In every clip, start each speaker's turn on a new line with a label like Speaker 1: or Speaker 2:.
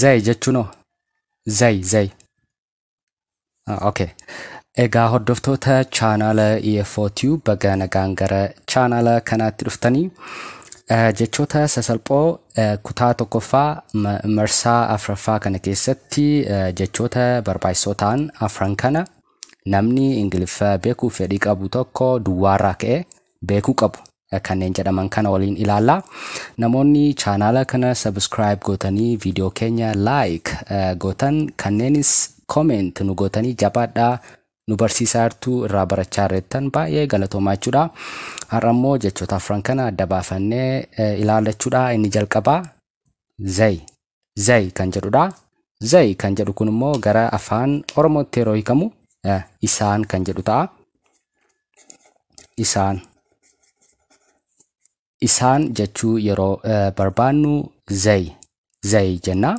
Speaker 1: Zay jechuun zay. Okay. Egaa hordoftoota chaanala EFOTube baga nagaan gara chaanala kanaatti dhuftanii jechoota sasalphoo kutaa tokkoffaa marsaa afraffaa kana keessatti jechoota barbaachisoo ta'an afran kana namni Ingiliffa beekuu fedhii qabu tokko duwwaarraa ka'ee beekuu qabu kanneen jedhaman kana waliin ilaalla. Namoonni chaanala kana subscribe gootanii viidiyoo keenya like gootan kanneenis comment nu gootanii jabaadhaa nu barsiisaa jirtu irraa barachaa jirtan baay'ee galatoomaa jechuudha. Har'ammoo jechoota afran kana adda baafannee ilaalachuudha. Inni jalqabaa zay kan jedhudha. Zay kan jedhu kun immoo gara afaan Oromootti yeroo hiikamu isaan kan jedhu ta'a. Isaan jechuu yeroo barbaannu zay jenna.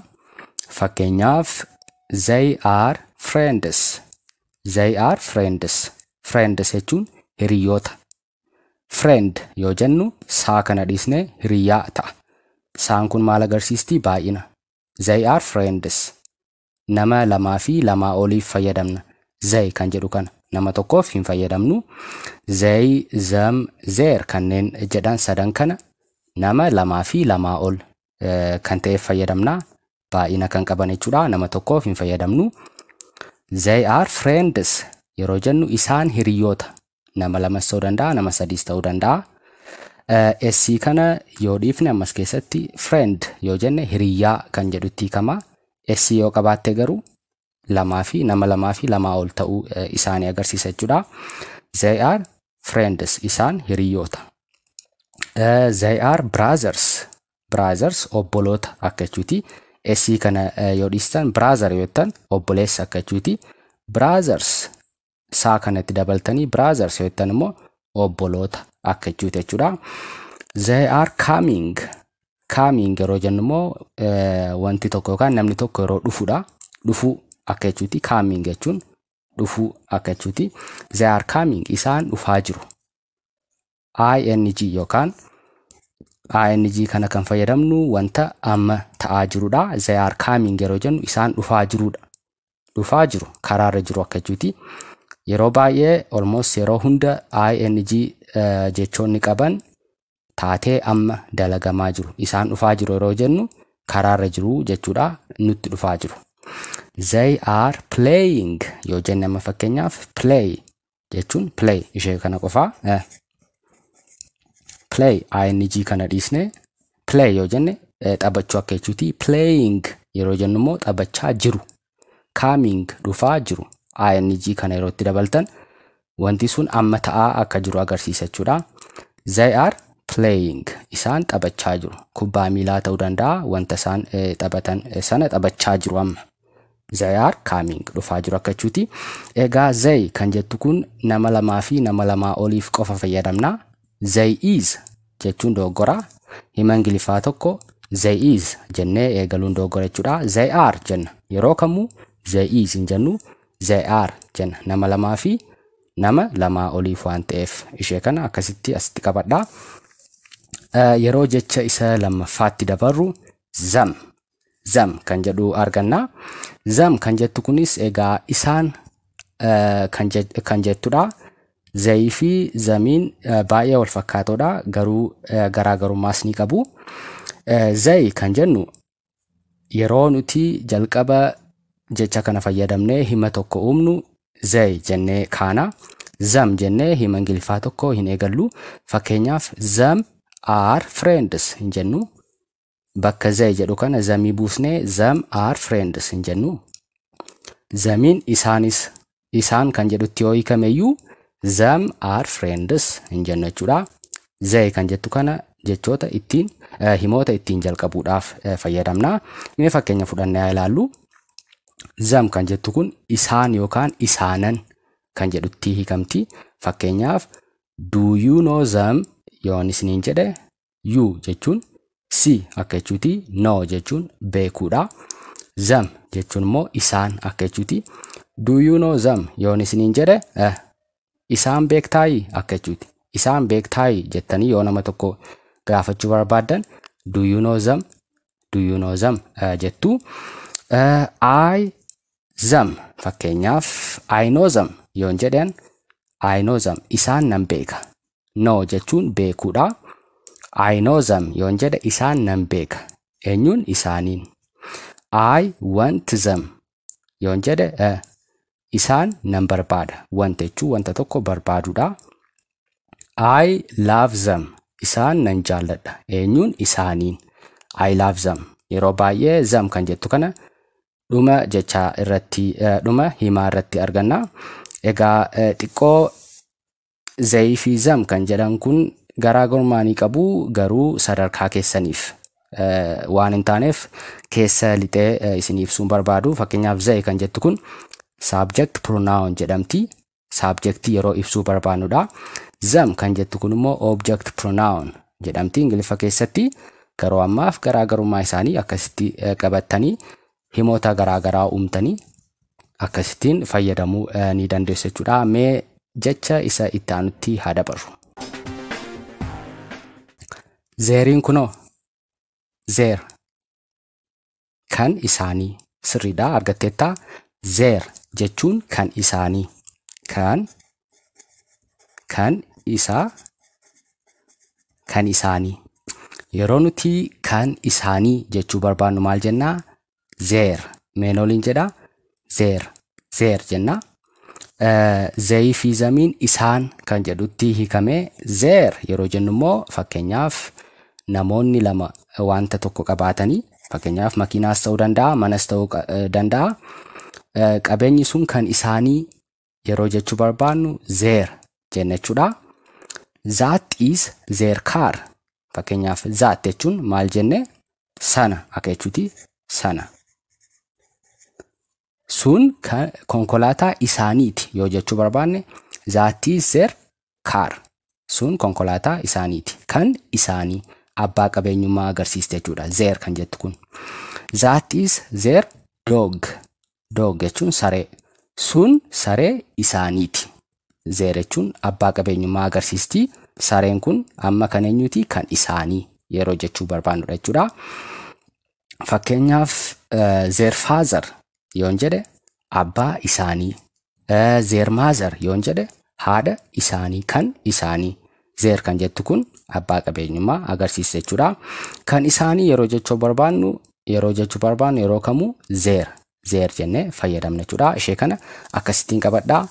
Speaker 1: Fakkeenyaaf they are friends. They are friends. Friends jechuun hiriyoota. Friend yoo jennu saa kana dhiisne hiriyaa ta'a. Saan kun maal agarsiisti? Baay'ina. They are friends. Nama lamaa fi lamaa oliif fayyadamna. They kan jedhu kana nama tokkoof hin fayyadamnu. They, them, their kanneen jedhan sadan kana nama lamaa fi lamaa ol kan ta'eef fayyadamna. Baay'ina kan qaban jechuudha. Nama tokkoof hin fayyadamnu. They are friends yeroo jennu isaan hiriyoota. Nama lamas ta'uu danda'a, nama sadiis ta'uu danda'a. Esii kana yoo dhiifne ammas keessatti friend yoo jenne hiriyaa kan jedhutti hiikama. Esii yoo qabaatte garuu nama lamaa fi lamaa ol ta'uu isaanii agarsiisa jechuudha. They are friends isaan hiriyoota. They are brothers. Brothers obboloota akka jechuuti. Esii kana yoo dhiistan brother yoo jettan obboleessa akka jechuuti. Brothers saa kanatti dabaltanii brothers yoo jettan immoo obboloota akka jechuuti jechuudha. They are coming. Coming yeroo jennu immoo wanti tokko yookaan namni tokko yeroo dhufudha. Dhufuu akka jechuuti. Coming jechuun dhufuu akka jechuuti. They are coming isaan dhufaa jiru. ING yookaan ING kana kan fayyadamnu wanta amma ta'aa jirudha. They are coming yeroo jennu isaan dhufaa jirudha. Dhufaa jiru karaarra jiru akka jechuuti. Yeroo baay'ee almost yeroo hunda ING jechoonni qaban taatee amma dalagamaa jiru. Isaan dhufaa jiru yeroo jennu karaarra jiru jechuudha. Nutti dhufaa jiru. They are playing yoo jenne amma fakkeenyaaf play jechuun play ishee kana qofaa. Play ING kana dhiisne play yoo jenne taphachuu akka jechuuti. Playing yeroo jennu immoo taphachaa jiru. Coming dhufaa jiru. ING kana yeroo itti dabaltan wanti sun amma ta'aa akka jiru agarsiisa jechuudha. They are playing isaan taphachaa jiru. Kubbaa miilaa ta'uu danda'a wanta isaan taphatan sana taphachaa jiru amma. They are coming dhufaa jiru akka jechuuti. Egaa they kan jettu kun nama lamaa fi nama lamaa oliif qofa fayyadamna. They is jechuun dogoggora. Hima Ingiliffaa tokko they is jennee eegaluun dogoggora jechuudha. They are jenna yeroo kamuu they is hin jennu. They are jenna nama lamaa fi nama lamaa oliif waan ta'eef ishee kana akkasitti asitti qabadha. Yeroo jecha isa lammaffaatti dabarru zam kan jedhu arganna. Zam kan jettu kunis egaa isaan kan jettudha. Zay fi zamiin baay'ee wal fakkaatoodha garuu garaagarummaas ni qabu. Zay kan jennu yeroo nuti jalqaba jecha kana fayyadamnee hima tokko uumnu zay jennee kaana. Zam jennee hima Ingiliffaa tokko hin eegallu. Fakkeenyaaf zam are friends hin jennu. Bakka zay jedhu kana zamii buusnee zam are friends hin jennu. Zamiin isaan kan jedhutti yoo hiikameyyuu them are friends hin jennu jechuudha. Zay kan jettu kana jechoota ittiin himoota ittiin jalqabuudhaaf fayyadamna. Mee fakkeenya fudhannee ilaallu. Them kan jettu kun isaan yookaan isaanan kan jedhutti hiikamti. Fakkeenyaaf do you know them yoon isiniin jedhe you jechuun si akka jechuuti. No jechuun beekuudha. Them jechuun immoo isaan akka jechuuti. Do you know them yoon isiniin jedhe isaan beektaayi akka jechuuti. Isaan beektaayi jettanii yoo nama tokko gaafachuu barbaadan do you know them Do you know them? Jettu. I them. Fakkeenyaaf I know them yoon jedhan I know them isaan nan beeka. No jechuun beekuudha. I know them yoon jedhe isaan nan beeka. Eenyuun isaaniin. I want them yoon jedhe isaan nan barbaada. Want jechuun wanta tokko barbaaduudha. I love them isaan nan jaalladha. Eenyuun isaaniin. I love them. Yeroo baay'ee them kan jettu kana dhuma jecha irratti dhuma himaa irratti arganna. Egaa xiqqoo zee fi them kan jedhan kun garaagarummaa ni qabu garuu sadarkaa keessaniif waan hin taaneef keessa lixee isiniif sun barbaadu. Fakkeenyaaf zee kan jettu kun subject pronoun jedhamti. Subject yeroo ibsuu barbaanudha. Them kan jettu kun immoo object pronoun jedhamti Ingiliffa keessatti. Garuu ammaaf garaagarummaa isaanii akkasitti qabattanii himoota garaagaraa uumtanii akkasittiin fayyadamuu ni dandeessu jechuudha. Mee jecha isa itti aanutti haa dabarru. Zeeriin kunoo zeer kan isaanii sirriidha argatteetta. Zeer jechuun kan isaanii kan isaanii. Yeroo nuti kan isaanii jechuu barbaannu maal jennaa? Zeer. Meen oliin jedhaa? Zeer jennaa. Zee fi zamiin isaan kan jedhutti hiikamee zeer yeroo jennu immoo fakkeenyaaf namoonni lama wanta tokko qabaatanii fakkeenyaaf makiinaas ta'uu danda'a, manas ta'uu danda'a. Qabeenyi sun kan isaanii yeroo jechuu barbaannu zeer jenna jechuudha. That is their car. Fakkeenyaaf that jechuun maal jenne? Sana akka jechuuti sana. Sun konkolaataa isaaniiti yoo jechuu barbaanne that is their car. Sun konkolaataa isaaniiti. Kan isaanii abbaa qabeenyummaa agarsiiste jechuudha. Their kan jettu kun. That is their dog. Dog jechuun saree. Sun saree isaaniiti. Their jechuun abbaa qabeenyummaa agarsiisti. Sareen kun amma kan eenyuti? Kan isaanii yeroo jechuu barbaannudha jechuudha. Fakkeenyaaf their father yoon jedhe abbaa isaanii. Their mother yoon jedhe haadha isaanii kan isaanii. Their kan jettu kun abbaa qabeenyummaa agarsiisa jechuudha. Kan isaanii yeroo jechuu barbaannu yeroo kamuu zeer jennee fayyadamna jechuudha. Ishee kana akkasittiin qabadhaa.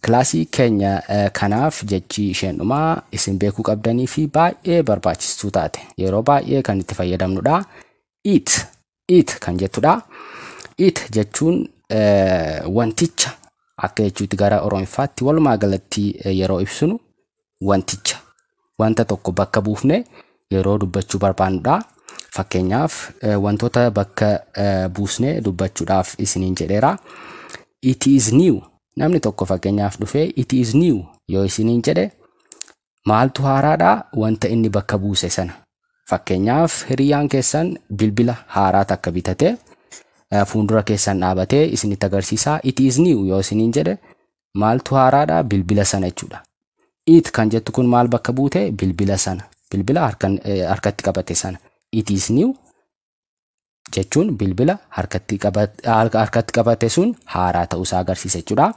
Speaker 1: Kilaasii keenya kanaaf jechi isheen dhumaa isin beekuu qabdanii fi baay'ee barbaachistuu taate yeroo baay'ee kan itti fayyadamnudha. Eat kan jettudha. Eat jechuun wanticha akka jechuutti gara Oromofaatti walumaa galatti yeroo ibsinu wanticha wanta tokko bakka buufne yeroo dubbachuu barbaannudha. Fakkeenyaaf wantoota bakka buusne dubbachuudhaaf isiniin jedheera. It is new. Namni tokko fakkeenyaaf dhufee it is new yoo isiniin jedhe maaltu haaraadha? Wanta inni bakka buuse sana. Fakkeenyaaf hiriyaan keessan bilbila haaraa takka bitate fuuldura keessan dhaabatee isinitti agarsiisa. It is new yoo isiniin jedhe maaltu haaraadha? Bilbila sana jechuudha. It kan jettu kun maal bakka buute? Bilbila sana. Bilbila harkatti qabate sana. It is new jechuun bilbila harkatti qabate sun haaraa ta'uusaa agarsiisa jechuudha.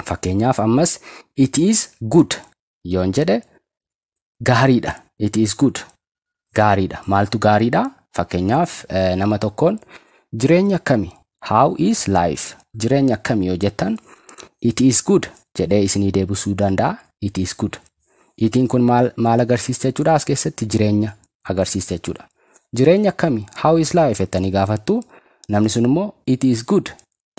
Speaker 1: Fakkeenyaaf ammas it is good yoon jedhe gaariidha. It is good gaariidha. Maaltu gaariidha? Fakkeenyaaf nama tokkoon jireenya akkamii? How is life? Jireenya akkamii yoo jettan it is good jedhee isinii deebisuu danda'a. It is good. Itiin kun maal agarsiisa jechuudha? As keessatti jireenya agarsiisa jechuudha. Jireenya akkamii? How is life jettanii gaafattu namni sun immoo it is good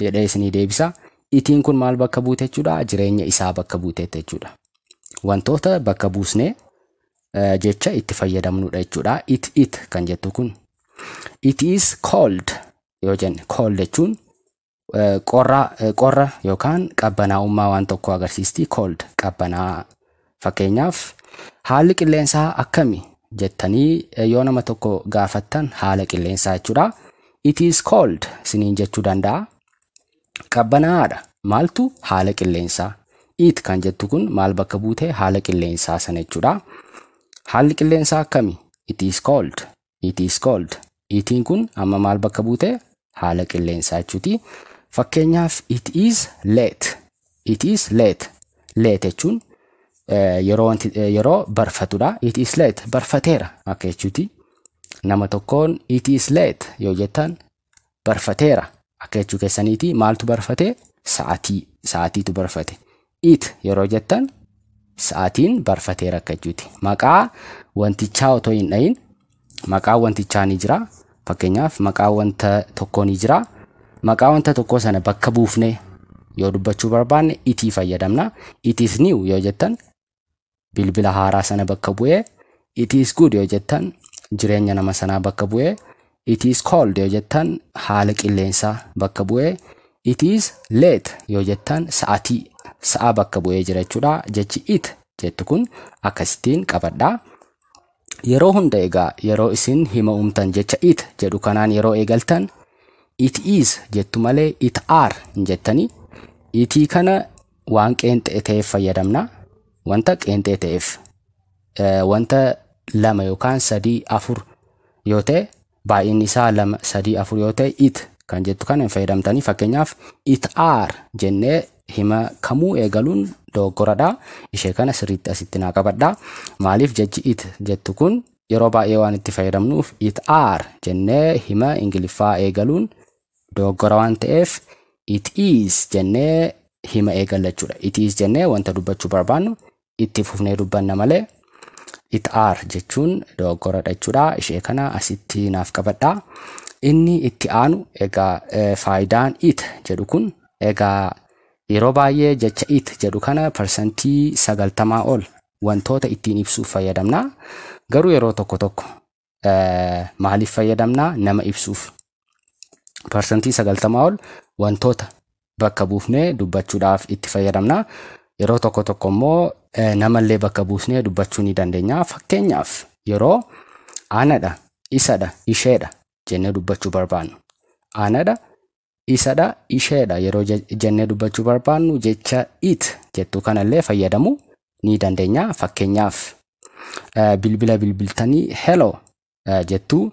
Speaker 1: jedhee isinii deebisa. Itiin kun maal bakka buute jechuudha? Jireenya isaa bakka buute jechuudha. Wantoota bakka buusnee jecha itti fayyadamnudha jechuudha. It kan jettu kun. It is cold yoo jenne cold jechuun qorra yookaan qabbanaa'ummaa waan tokko agarsiisti. Cold qabbanaa. Fakkeenyaaf haalli qilleensaa akkamii jettanii yoo nama tokko gaafattan haala qilleensaa jechuudha. It is cold isiniin jechuu danda'a. Qabbanaadha. Maaltu? Haala qilleensaa. It kan jettu kun maal bakka buute? Haala qilleensaa sana jechuudha. Haalli qilleensaa akkamii? It is cold. It is cold. Itiin kun amma maal bakka buute? Haala qilleensaa jechuuti. Fakkeenyaaf it is late. It is late. Late jechuun yeroo barfatudha. It is late. Barfateera akka jechuuti. Nama tokkoon it is late yoo jettan barfateera akka jechuu keessaniiti. Maaltu barfate? Sa'aatiitu barfate. It yeroo jettan sa'aatiin barfateera akka jechuuti. Maqaa wantichaa otoo hin dhayin maqaa wantichaa ni jira. Fakkeenyaaf maqaa wanta tokkoo ni jira. Maqaa wanta tokkoo sana bakka buufnee yoo dubbachuu barbaanne itii fayyadamna. It is new yoo jettan bilbila haaraa sana bakka bu'ee. It is good yoo jettan jireenya nama sanaa bakka bu'ee. It is cold yoo jettan haala qilleensaa bakka bu'ee. It is late yoo jettan sa'a bakka bu'ee jira jechuudha. Jechi it jettu kun akkasittiin qabadhaa. Yeroo hunda egaa yeroo isin hima uumtan jecha it jedhu kanaan yeroo eegaltan it is jettu malee it are hin jettanii. Itii kana waan qeenxee ta'eef fayyadamna. Wanta qeenxee ta'eef wanta 2 yookaan 3 4 yoo ta'e baay'inni isaa 2 3 4 yoo ta'e it kan jettu kana fayyadamtanii. Fakkeenyaaf it are jennee hima kamuu eegaluun dogoggoradha. Ishee kana sirriitti asitti naa qabadhaa. Maaliif jechi it jettu kun yeroo baay'ee waan itti fayyadamnuuf it are jennee hima Ingiliffaa eegaluun dogoggora waan ta'eef it is jennee hima eegalla jechuudha. It is jennee wanta dubbachuu barbaannu itti fufnee dubbanna malee it are jechuun dogoggoradha jechuudha. Ishee kana asitti naaf qabadhaa. Inni itti aanu egaa faayidaan it jedhu kun egaa yeroo baay'ee jecha it jedhu kana persentii 90 ol wantoota ittiin ibsuuf fayyadamna. Garuu yeroo tokko maaliif fayyadamna? Nama ibsuuf. Persentii 90 ol wantoota bakka buufnee dubbachuudhaaf itti fayyadamna. Yeroo tokko immoo namallee bakka buusnee dubbachuu ni dandeenya. Fakkeenyaaf yeroo anadha, isadha, isheedha jennee dubbachuu barbaannu. Anadha, isadha, isheedha yeroo jennee dubbachuu barbaannu jecha it jettu kanallee fayyadamuu ni dandeenya. Fakkeenyaaf bilbila bilbiltanii hello jettu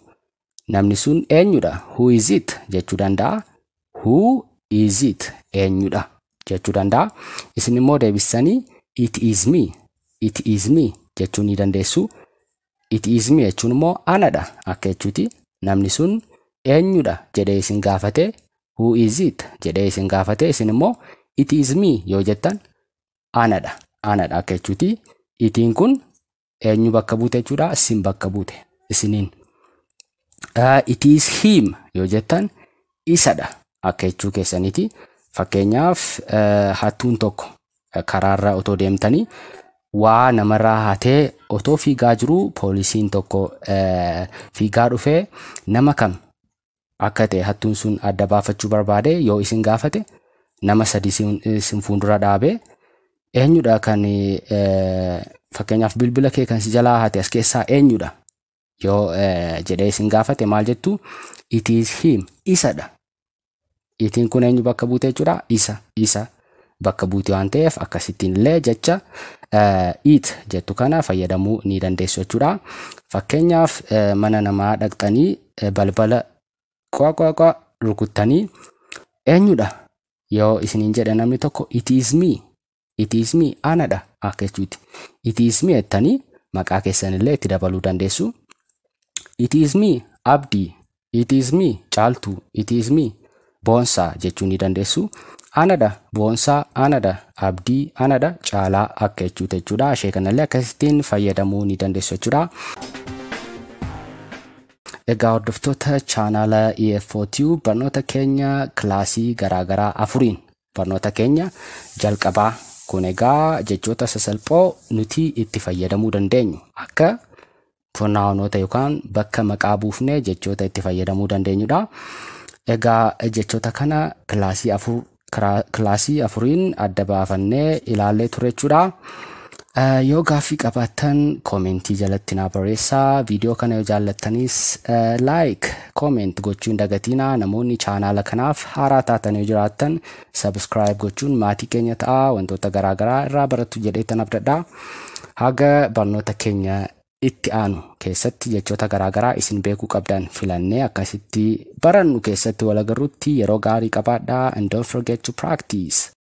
Speaker 1: namni sun eenyudha? Who is it jechuu danda'a. Who is it eenyudha jechuu danda'a. Isin immoo deebisanii it is me. It is me jechuu ni dandeessu. It is me jechuun immoo anadha akka jechuuti. Namni sun eenyudha jedhee isin gaafate. Who is it jedhee isin gaafate. Isin immoo it is me yoo jettan anadha akka jechuuti. Itiin kun eenyu bakka buute jechuudha? Isin bakka buute isiniin. It is him yoo jettan isadha akka jechuu keessaniiti. Fakkeenyaaf hattuun tokko karaarra otoo deemtanii waa namarraa hatee otoo fiigaa jiru poolisiin tokko fiigaa dhufee nama kam akka ta'e hattuun sun adda baafachuu barbaade yoo isin gaafate nama 3 isin fuuldura dhaabee eenyudha kan fakkeenyaaf bilbila kee kan si jalaa hate as keessaa eenyudha yoo jedhee isin gaafate maal jettu? It is him isadha. Itiin kun eenyu bakka buute jechuudha? Isa bakka buute waan ta'eef akkasittiin illee jecha it jettu kana fayyadamuu ni dandeessu jechuudha. Fakkeenyaaf mana namaa dhaqxanii balbala qoqa rukuttanii eenyudha yoo isiniin jedhe namni tokko it is me anadha akka jechuuti. It is me jettanii maqaa keessanillee itti dabaluu dandeessu. It is me Abdii. It is me Caaltuu. It is me Boonsaa jechuu ni dandeessu. Anadha Boonsaa, anadha Abdii, anadha Caalaa akka jechuudha. Ishee kanallee akkasittiin fayyadamuu ni dandeessu jechuudha. Egaa hordoftoota chaanaala EF4Tube barnoota keenya kilaasii garaagaraa afuriin barnoota keenya jalqabaa kun egaa jechoota sasalphoo nuti itti fayyadamuu dandeenyu akka pronounota yookaan bakka maqaa buufnee jechoota itti fayyadamuu dandeenyudha. Egaa jechoota kana kilaasii afuriin adda baafannee ilaallee ture jechuudha. Yoo gaaffii qabaattan koomentii jalatti naa barreessaa. Viidiyoo kana yoo jaallattanis like comment gochuun dagatinaa. Namoonni chaanaala kanaaf haaraa taatan yoo jiraattan subscribe gochuun maatii keenya ta'a. Wantoota garaagaraa irraa barattu jedheetan abdadhaa. Haga barnoota keenya itti aanu keessatti jechoota garaagaraa isin beekuu qabdan filannee akkasitti barannu keessatti wal agarruutti yeroo gaarii qabaadhaa and don't forget to practice.